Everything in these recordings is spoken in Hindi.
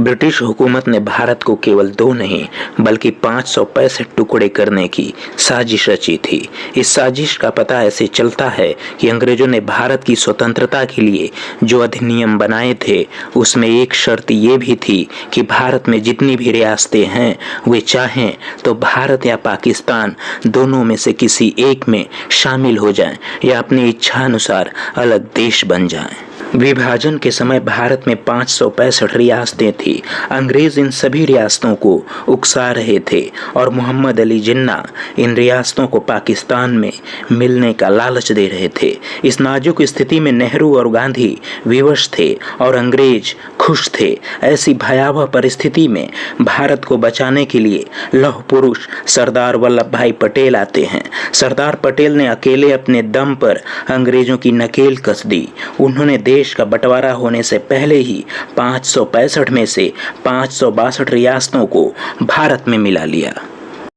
ब्रिटिश हुकूमत ने भारत को केवल 2 नहीं बल्कि 565 टुकड़े करने की साजिश रची थी। इस साजिश का पता ऐसे चलता है कि अंग्रेजों ने भारत की स्वतंत्रता के लिए जो अधिनियम बनाए थे उसमें एक शर्त ये भी थी कि भारत में जितनी भी रियासतें हैं वे चाहें तो भारत या पाकिस्तान दोनों में से किसी एक में शामिल हो जाएं या अपनी इच्छानुसार अलग देश बन जाएं। विभाजन के समय भारत में 565 रियासतें थी। अंग्रेज इन सभी रियासतों को उकसा रहे थे और मोहम्मद अली जिन्ना इन रियासतों को पाकिस्तान में मिलने का लालच दे रहे थे। इस नाजुक स्थिति में नेहरू और गांधी विवश थे और अंग्रेज खुश थे। ऐसी भयावह परिस्थिति में भारत को बचाने के लिए लौह पुरुष सरदार वल्लभ भाई पटेल आते हैं। सरदार पटेल ने अकेले अपने दम पर अंग्रेजों की नकेल कस दी। उन्होंने देश का बंटवारा होने से पहले ही 565 में से 562 रियासतों को भारत में मिला लिया।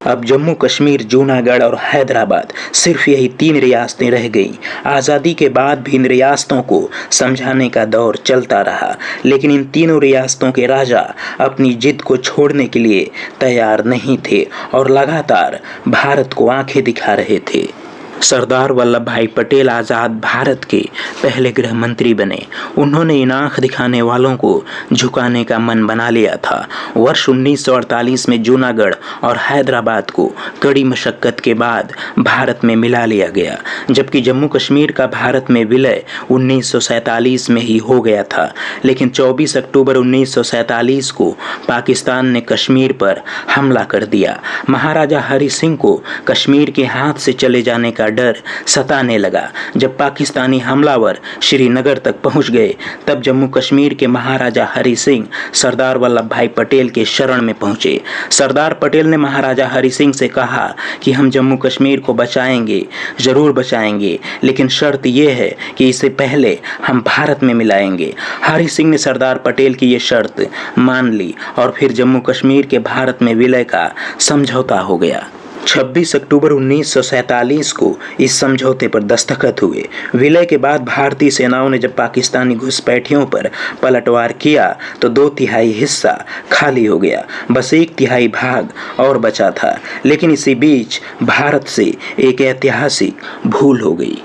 अब जम्मू कश्मीर, जूनागढ़ और हैदराबाद सिर्फ यही 3 रियासतें रह गईं। आज़ादी के बाद भी इन रियासतों को समझाने का दौर चलता रहा, लेकिन इन तीनों रियासतों के राजा अपनी जिद को छोड़ने के लिए तैयार नहीं थे और लगातार भारत को आंखें दिखा रहे थे। सरदार वल्लभ भाई पटेल आज़ाद भारत के पहले गृह मंत्री बने। उन्होंने इन आंख दिखाने वालों को झुकाने का मन बना लिया था। वर्ष 1948 में जूनागढ़ और हैदराबाद को कड़ी मशक्कत के बाद भारत में मिला लिया गया, जबकि जम्मू कश्मीर का भारत में विलय 1947 में ही हो गया था। लेकिन 24 अक्टूबर 1947 को पाकिस्तान ने कश्मीर पर हमला कर दिया। महाराजा हरि सिंह को कश्मीर के हाथ से चले जाने का डर सताने लगा। जब पाकिस्तानी हमलावर श्रीनगर तक पहुंच गए तब जम्मू कश्मीर के महाराजा हरि सिंह सरदार वल्लभ भाई पटेल के शरण में पहुंचे। सरदार पटेल ने महाराजा हरि सिंह से कहा कि हम जम्मू कश्मीर को बचाएंगे, जरूर बचाएंगे, लेकिन शर्त यह है कि इससे पहले हम भारत में मिलाएंगे। हरि सिंह ने सरदार पटेल की यह शर्त मान ली और फिर जम्मू कश्मीर के भारत में विलय का समझौता हो गया। 26 अक्टूबर 1947 को इस समझौते पर दस्तखत हुए। विलय के बाद भारतीय सेनाओं ने जब पाकिस्तानी घुसपैठियों पर पलटवार किया तो 2/3 हिस्सा खाली हो गया, बस 1/3 भाग और बचा था। लेकिन इसी बीच भारत से एक ऐतिहासिक भूल हो गई।